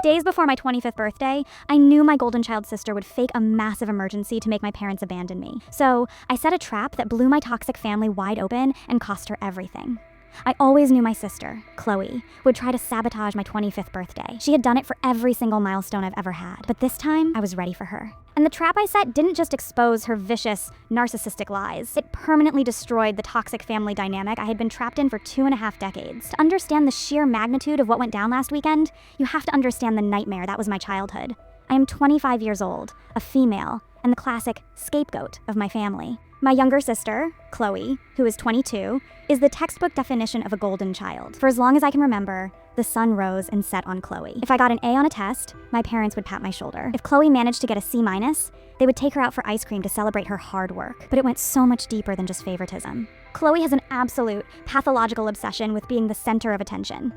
Days before my 25th birthday, I knew my golden child sister would fake a massive emergency to make my parents abandon me. So I set a trap that blew my toxic family wide open and cost her everything. I always knew my sister, Chloe, would try to sabotage my 25th birthday. She had done it for every single milestone I've ever had. But this time, I was ready for her. And the trap I set didn't just expose her vicious, narcissistic lies. It permanently destroyed the toxic family dynamic I had been trapped in for 2.5 decades. To understand the sheer magnitude of what went down last weekend, you have to understand the nightmare that was my childhood. I am 25 years old, a female, and the classic scapegoat of my family. My younger sister, Chloe, who is 22, is the textbook definition of a golden child. For as long as I can remember, the sun rose and set on Chloe. If I got an A on a test, my parents would pat my shoulder. If Chloe managed to get a C-, they would take her out for ice cream to celebrate her hard work. But it went so much deeper than just favoritism. Chloe has an absolute pathological obsession with being the center of attention.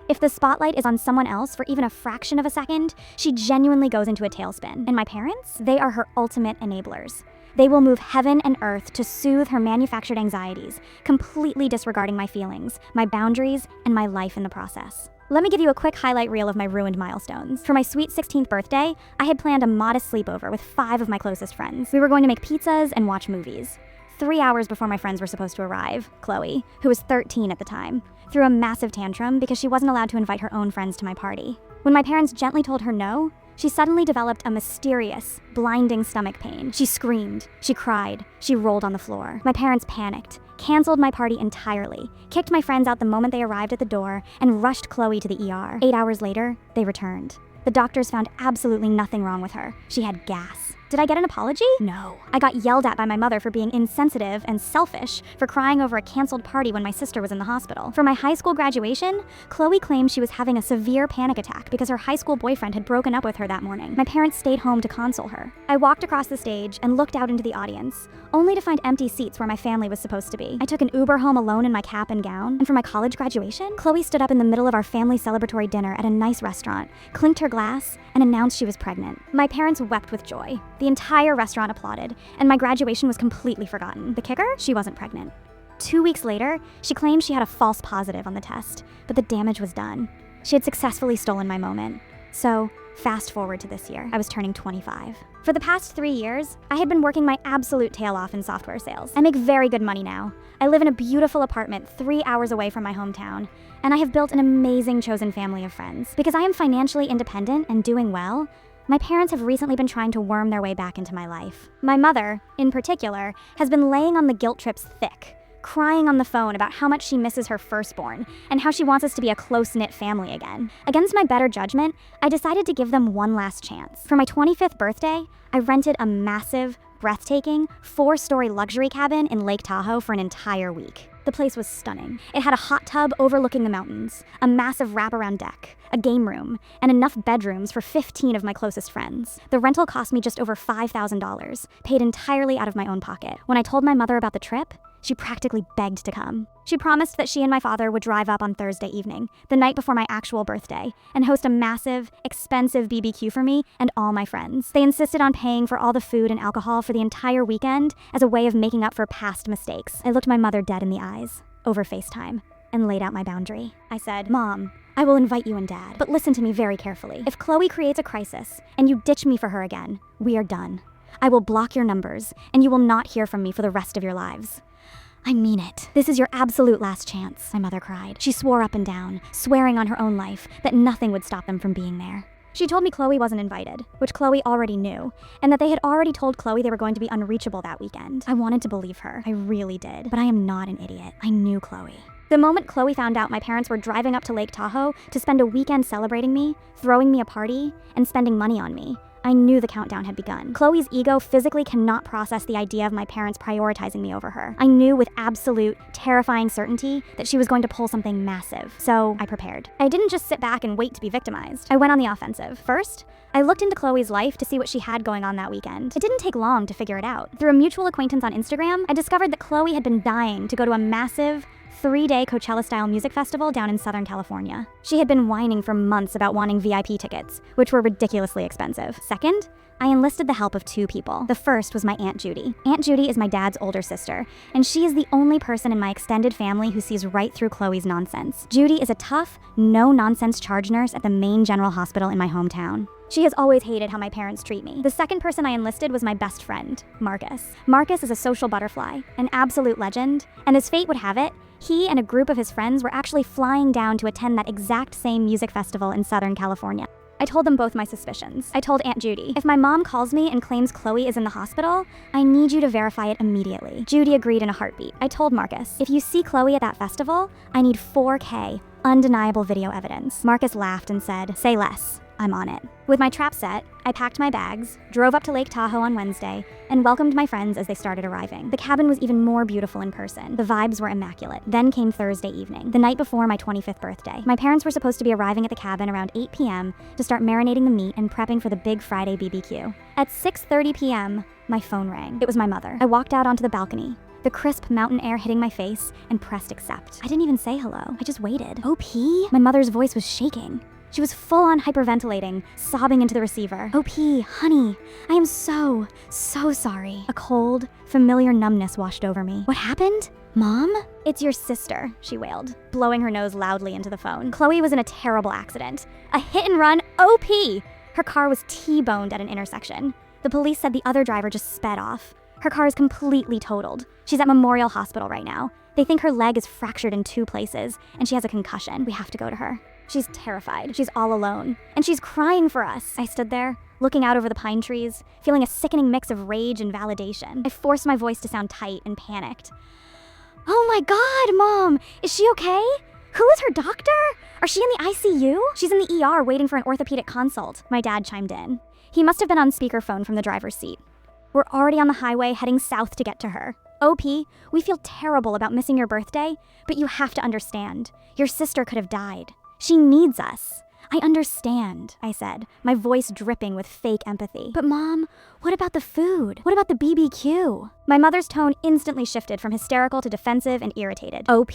If the spotlight is on someone else for even a fraction of a second, she genuinely goes into a tailspin. And my parents? They are her ultimate enablers. They will move heaven and earth to soothe her manufactured anxieties, completely disregarding my feelings, my boundaries, and my life in the process. Let me give you a quick highlight reel of my ruined milestones. For my sweet 16th birthday, I had planned a modest sleepover with 5 of my closest friends. We were going to make pizzas and watch movies. 3 hours before my friends were supposed to arrive, Chloe, who was 13 at the time, threw a massive tantrum because she wasn't allowed to invite her own friends to my party. When my parents gently told her no, she suddenly developed a mysterious, blinding stomach pain. She screamed, she cried, she rolled on the floor. My parents panicked, canceled my party entirely, kicked my friends out the moment they arrived at the door, and rushed Chloe to the ER. 8 hours later, they returned. The doctors found absolutely nothing wrong with her. She had gas. Did I get an apology? No. I got yelled at by my mother for being insensitive and selfish for crying over a canceled party when my sister was in the hospital. For my high school graduation, Chloe claimed she was having a severe panic attack because her high school boyfriend had broken up with her that morning. My parents stayed home to console her. I walked across the stage and looked out into the audience, only to find empty seats where my family was supposed to be. I took an Uber home alone in my cap and gown, and for my college graduation, Chloe stood up in the middle of our family celebratory dinner at a nice restaurant, clinked her glass, and announced she was pregnant. My parents wept with joy. The entire restaurant applauded, and my graduation was completely forgotten. The kicker? She wasn't pregnant. 2 weeks later, she claimed she had a false positive on the test, but the damage was done. She had successfully stolen my moment. So, fast forward to this year. I was turning 25. For the past 3 years, I had been working my absolute tail off in software sales. I make very good money now. I live in a beautiful apartment 3 hours away from my hometown, and I have built an amazing chosen family of friends. Because I am financially independent and doing well, my parents have recently been trying to worm their way back into my life. My mother, in particular, has been laying on the guilt trips thick, crying on the phone about how much she misses her firstborn and how she wants us to be a close-knit family again. Against my better judgment, I decided to give them one last chance. For my 25th birthday, I rented a massive, breathtaking, 4-story luxury cabin in Lake Tahoe for an entire week. The place was stunning. It had a hot tub overlooking the mountains, a massive wraparound deck, a game room, and enough bedrooms for 15 of my closest friends. The rental cost me just over $5,000, paid entirely out of my own pocket. When I told my mother about the trip, she practically begged to come. She promised that she and my father would drive up on Thursday evening, the night before my actual birthday, and host a massive, expensive BBQ for me and all my friends. They insisted on paying for all the food and alcohol for the entire weekend as a way of making up for past mistakes. I looked my mother dead in the eyes, over FaceTime, and laid out my boundary. I said, "Mom, I will invite you and Dad, but listen to me very carefully. If Chloe creates a crisis and you ditch me for her again, we are done. I will block your numbers, and you will not hear from me for the rest of your lives." "I mean it. This is your absolute last chance," my mother cried. She swore up and down, swearing on her own life that nothing would stop them from being there. She told me Chloe wasn't invited, which Chloe already knew, and that they had already told Chloe they were going to be unreachable that weekend. I wanted to believe her. I really did. But I am not an idiot. I knew Chloe. The moment Chloe found out my parents were driving up to Lake Tahoe to spend a weekend celebrating me, throwing me a party, and spending money on me, I knew the countdown had begun. Chloe's ego physically cannot process the idea of my parents prioritizing me over her. I knew with absolute, terrifying certainty that she was going to pull something massive. So I prepared. I didn't just sit back and wait to be victimized. I went on the offensive. First, I looked into Chloe's life to see what she had going on that weekend. It didn't take long to figure it out. Through a mutual acquaintance on Instagram, I discovered that Chloe had been dying to go to a massive, 3-day Coachella-style music festival down in Southern California. She had been whining for months about wanting VIP tickets, which were ridiculously expensive. Second, I enlisted the help of 2 people. The first was my Aunt Judy. Aunt Judy is my dad's older sister, and she is the only person in my extended family who sees right through Chloe's nonsense. Judy is a tough, no-nonsense charge nurse at the main general hospital in my hometown. She has always hated how my parents treat me. The second person I enlisted was my best friend, Marcus. Marcus is a social butterfly, an absolute legend, and as fate would have it, he and a group of his friends were actually flying down to attend that exact same music festival in Southern California. I told them both my suspicions. I told Aunt Judy, if my mom calls me and claims Chloe is in the hospital, I need you to verify it immediately. Judy agreed in a heartbeat. I told Marcus, if you see Chloe at that festival, I need 4K, undeniable video evidence. Marcus laughed and said, say less. I'm on it. With my trap set, I packed my bags, drove up to Lake Tahoe on Wednesday, and welcomed my friends as they started arriving. The cabin was even more beautiful in person. The vibes were immaculate. Then came Thursday evening, the night before my 25th birthday. My parents were supposed to be arriving at the cabin around 8 p.m. to start marinating the meat and prepping for the big Friday BBQ. At 6:30 p.m., my phone rang. It was my mother. I walked out onto the balcony, the crisp mountain air hitting my face, and pressed accept. I didn't even say hello. I just waited. OP? My mother's voice was shaking. She was full-on hyperventilating, sobbing into the receiver. OP, honey, I am so sorry. A cold, familiar numbness washed over me. What happened? Mom? It's your sister, she wailed, blowing her nose loudly into the phone. Chloe was in a terrible accident. A hit and run, OP! Her car was T-boned at an intersection. The police said the other driver just sped off. Her car is completely totaled. She's at Memorial Hospital right now. They think her leg is fractured in 2 places, and she has a concussion. We have to go to her. She's terrified. She's all alone. And she's crying for us. I stood there, looking out over the pine trees, feeling a sickening mix of rage and validation. I forced my voice to sound tight and panicked. Oh my God, Mom! Is she okay? Who is her doctor? Are she in the ICU? She's in the ER waiting for an orthopedic consult. My dad chimed in. He must have been on speakerphone from the driver's seat. We're already on the highway heading south to get to her. OP, we feel terrible about missing your birthday, but you have to understand. Your sister could have died. She needs us. I understand, I said, my voice dripping with fake empathy. But Mom, what about the food? What about the BBQ? My mother's tone instantly shifted from hysterical to defensive and irritated. OP?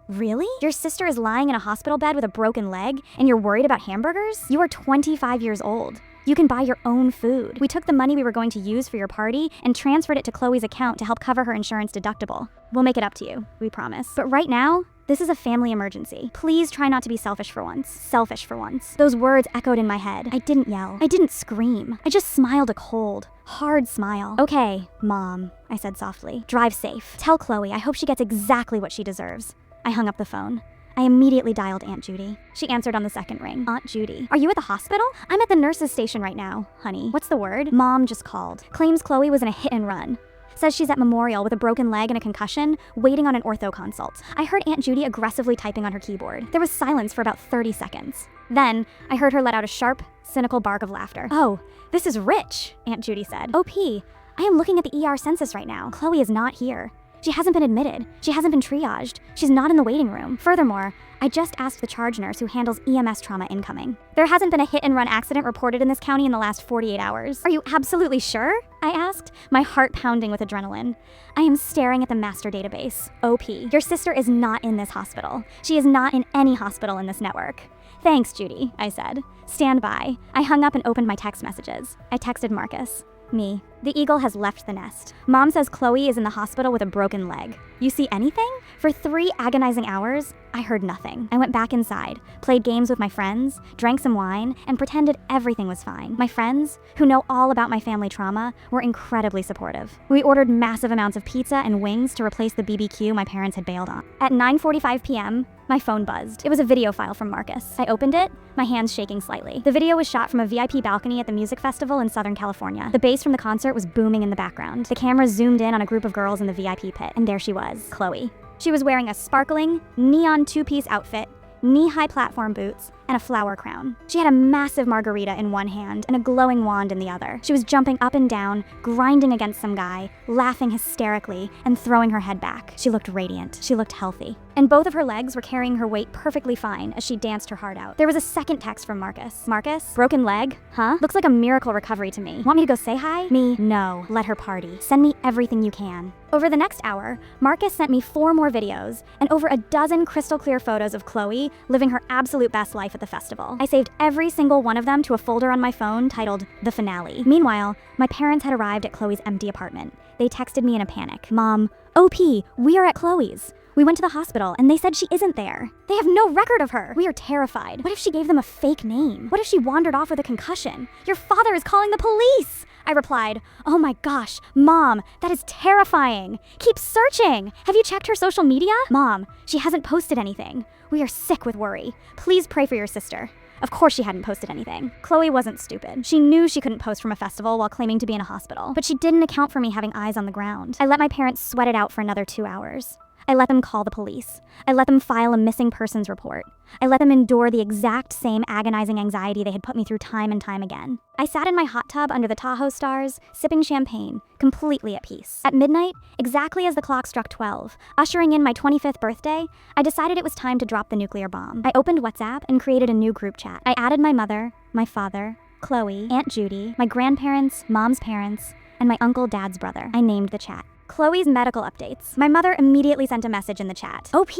Really? Your sister is lying in a hospital bed with a broken leg, and you're worried about hamburgers? You are 25 years old. You can buy your own food. We took the money we were going to use for your party and transferred it to Chloe's account to help cover her insurance deductible. We'll make it up to you, we promise. But right now, this is a family emergency. Please try not to be selfish for once. Selfish for once. Those words echoed in my head. I didn't yell. I didn't scream. I just smiled a cold, hard smile. Okay, Mom, I said softly. Drive safe. Tell Chloe I hope she gets exactly what she deserves. I hung up the phone. I immediately dialed Aunt Judy. She answered on the second ring. Aunt Judy. Are you at the hospital? I'm at the nurse's station right now, honey. What's the word? Mom just called. Claims Chloe was in a hit and run. Says she's at Memorial with a broken leg and a concussion, waiting on an ortho consult. I heard Aunt Judy aggressively typing on her keyboard. There was silence for about 30 seconds. Then, I heard her let out a sharp, cynical bark of laughter. Oh, this is rich, Aunt Judy said. OP, I am looking at the ER census right now. Chloe is not here. She hasn't been admitted. She hasn't been triaged. She's not in the waiting room. Furthermore, I just asked the charge nurse who handles EMS trauma incoming. There hasn't been a hit-and-run accident reported in this county in the last 48 hours. Are you absolutely sure? I asked, my heart pounding with adrenaline. I am staring at the master database. OP, your sister is not in this hospital. She is not in any hospital in this network. Thanks, Judy, I said. Stand by. I hung up and opened my text messages. I texted Marcus. Me. The eagle has left the nest. Mom says Chloe is in the hospital with a broken leg. You see anything? For 3 agonizing hours, I heard nothing. I went back inside, played games with my friends, drank some wine, and pretended everything was fine. My friends, who know all about my family trauma, were incredibly supportive. We ordered massive amounts of pizza and wings to replace the BBQ my parents had bailed on. At 9:45 p.m., my phone buzzed. It was a video file from Marcus. I opened it, my hands shaking slightly. The video was shot from a VIP balcony at the music festival in Southern California. The bass from the concert was booming in the background. The camera zoomed in on a group of girls in the VIP pit, and there she was, Chloe. She was wearing a sparkling, neon 2-piece outfit, knee-high platform boots, and a flower crown. She had a massive margarita in one hand and a glowing wand in the other. She was jumping up and down, grinding against some guy, laughing hysterically, and throwing her head back. She looked radiant. She looked healthy. And both of her legs were carrying her weight perfectly fine as she danced her heart out. There was a second text from Marcus. Marcus? Broken leg? Huh? Looks like a miracle recovery to me. Want me to go say hi? Me? No. Let her party. Send me everything you can. Over the next hour, Marcus sent me 4 more videos and over a dozen crystal clear photos of Chloe living her absolute best life at the festival. I saved every single one of them to a folder on my phone titled The Finale. Meanwhile, my parents had arrived at Chloe's empty apartment. They texted me in a panic. Mom, OP, we are at Chloe's. We went to the hospital and they said she isn't there. They have no record of her. We are terrified. What if she gave them a fake name? What if she wandered off with a concussion? Your father is calling the police. I replied, oh my gosh, Mom, that is terrifying. Keep searching. Have you checked her social media? Mom, she hasn't posted anything. We are sick with worry. Please pray for your sister. Of course she hadn't posted anything. Chloe wasn't stupid. She knew she couldn't post from a festival while claiming to be in a hospital. But she didn't account for me having eyes on the ground. I let my parents sweat it out for another 2 hours. I let them call the police. I let them file a missing persons report. I let them endure the exact same agonizing anxiety they had put me through time and time again. I sat in my hot tub under the Tahoe stars, sipping champagne, completely at peace. At midnight, exactly as the clock struck 12, ushering in my 25th birthday, I decided it was time to drop the nuclear bomb. I opened WhatsApp and created a new group chat. I added my mother, my father, Chloe, Aunt Judy, my grandparents, Mom's parents, and my uncle Dad's brother. I named the chat Chloe's medical updates. My mother immediately sent a message in the chat. OP,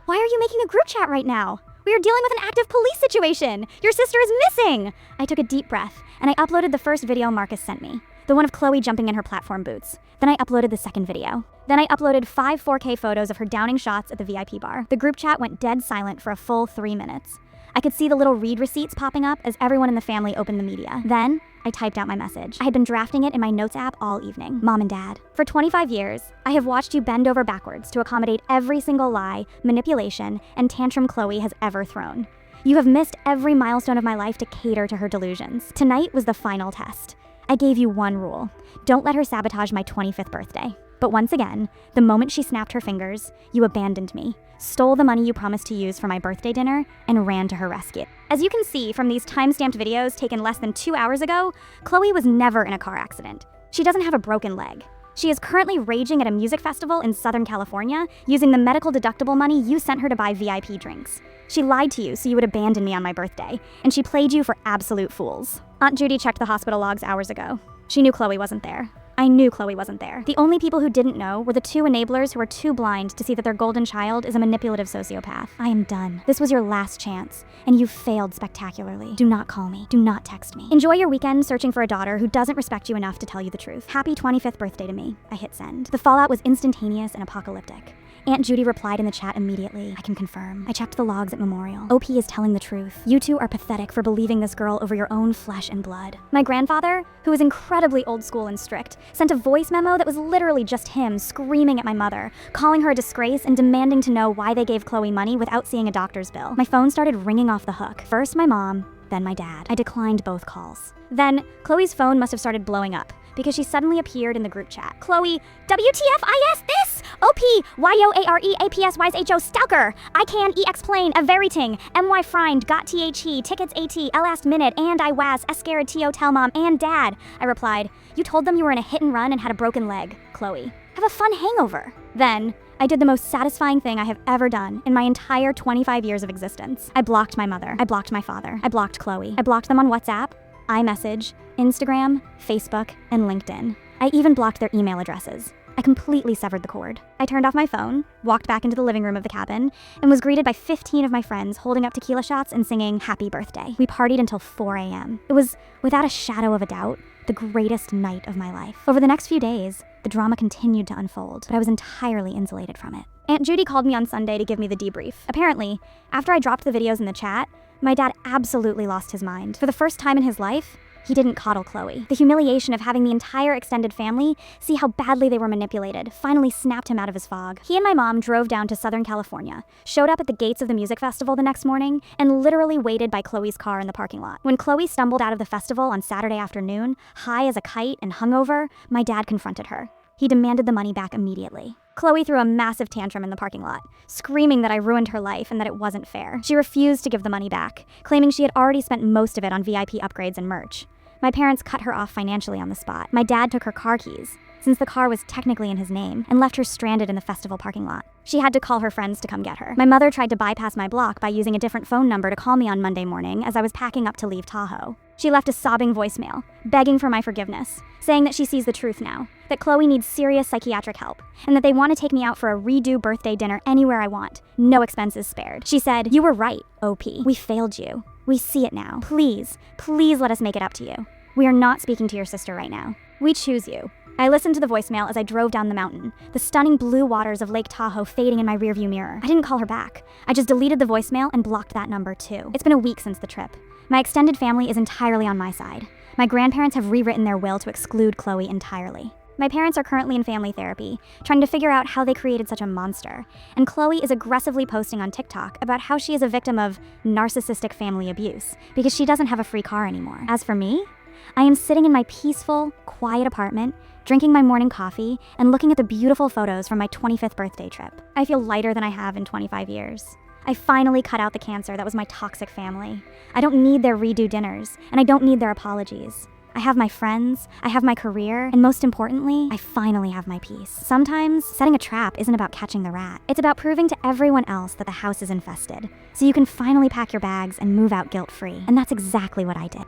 why are you making a group chat right now? We are dealing with an active police situation. Your sister is missing. I took a deep breath and I uploaded the first video Marcus sent me, the one of Chloe jumping in her platform boots. Then I uploaded the second video. Then I uploaded 5 4K photos of her downing shots at the VIP bar. The group chat went dead silent for a full 3 minutes. I could see the little read receipts popping up as everyone in the family opened the media. Then, I typed out my message. I had been drafting it in my notes app all evening. Mom and Dad, for 25 years, I have watched you bend over backwards to accommodate every single lie, manipulation, and tantrum Chloe has ever thrown. You have missed every milestone of my life to cater to her delusions. Tonight was the final test. I gave you one rule. Don't let her sabotage my 25th birthday. But once again, the moment she snapped her fingers, you abandoned me, stole the money you promised to use for my birthday dinner, and ran to her rescue. As you can see from these time-stamped videos taken less than 2 hours ago, Chloe was never in a car accident. She doesn't have a broken leg. She is currently raging at a music festival in Southern California using the medical deductible money you sent her to buy VIP drinks. She lied to you so you would abandon me on my birthday, and she played you for absolute fools. Aunt Judy checked the hospital logs hours ago. She knew Chloe wasn't there. I knew Chloe wasn't there. The only people who didn't know were the 2 enablers who were too blind to see that their golden child is a manipulative sociopath. I am done. This was your last chance, and you failed spectacularly. Do not call me. Do not text me. Enjoy your weekend searching for a daughter who doesn't respect you enough to tell you the truth. Happy 25th birthday to me. I hit send. The fallout was instantaneous and apocalyptic. Aunt Judy replied in the chat immediately. I can confirm. I checked the logs at Memorial. OP is telling the truth. You two are pathetic for believing this girl over your own flesh and blood. My grandfather, who was incredibly old school and strict, sent a voice memo that was literally just him screaming at my mother, calling her a disgrace and demanding to know why they gave Chloe money without seeing a doctor's bill. My phone started ringing off the hook. First my mom, then my dad. I declined both calls. Then, Chloe's phone must have started blowing up because she suddenly appeared in the group chat. Chloe, WTFIS this? OP, YOAREAPSYSHO stalker. I can explain a veriting. MY friend, got THE, tickets AT, last minute, and I was, scared TO tell mom and dad. I replied, you told them you were in a hit and run and had a broken leg. Chloe, have a fun hangover. Then, I did the most satisfying thing I have ever done in my entire 25 years of existence. I blocked my mother. I blocked my father. I blocked Chloe. I blocked them on WhatsApp, iMessage, Instagram, Facebook, and LinkedIn. I even blocked their email addresses. I completely severed the cord. I turned off my phone, walked back into the living room of the cabin, and was greeted by 15 of my friends holding up tequila shots and singing happy birthday. We partied until 4 a.m. It was, without a shadow of a doubt, the greatest night of my life. Over the next few days, the drama continued to unfold, but I was entirely insulated from it. Aunt Judy called me on Sunday to give me the debrief. Apparently, after I dropped the videos in the chat, my dad absolutely lost his mind. For the first time in his life, he didn't coddle Chloe. The humiliation of having the entire extended family see how badly they were manipulated finally snapped him out of his fog. He and my mom drove down to Southern California, showed up at the gates of the music festival the next morning, and literally waited by Chloe's car in the parking lot. When Chloe stumbled out of the festival on Saturday afternoon, high as a kite and hungover, my dad confronted her. He demanded the money back immediately. Chloe threw a massive tantrum in the parking lot, screaming that I ruined her life and that it wasn't fair. She refused to give the money back, claiming she had already spent most of it on VIP upgrades and merch. My parents cut her off financially on the spot. My dad took her car keys, since the car was technically in his name, and left her stranded in the festival parking lot. She had to call her friends to come get her. My mother tried to bypass my block by using a different phone number to call me on Monday morning as I was packing up to leave Tahoe. She left a sobbing voicemail, begging for my forgiveness, saying that she sees the truth now, that Chloe needs serious psychiatric help, and that they want to take me out for a redo birthday dinner anywhere I want, no expenses spared. She said, "You were right, OP. We failed you. We see it now. Please, please let us make it up to you. We are not speaking to your sister right now. We choose you." I listened to the voicemail as I drove down the mountain, the stunning blue waters of Lake Tahoe fading in my rearview mirror. I didn't call her back. I just deleted the voicemail and blocked that number too. It's been a week since the trip. My extended family is entirely on my side. My grandparents have rewritten their will to exclude Chloe entirely. My parents are currently in family therapy, trying to figure out how they created such a monster. And Chloe is aggressively posting on TikTok about how she is a victim of narcissistic family abuse because she doesn't have a free car anymore. As for me, I am sitting in my peaceful, quiet apartment, drinking my morning coffee, and looking at the beautiful photos from my 25th birthday trip. I feel lighter than I have in 25 years. I finally cut out the cancer that was my toxic family. I don't need their redo dinners, and I don't need their apologies. I have my friends, I have my career, and most importantly, I finally have my peace. Sometimes, setting a trap isn't about catching the rat. It's about proving to everyone else that the house is infested, so you can finally pack your bags and move out guilt-free. And that's exactly what I did.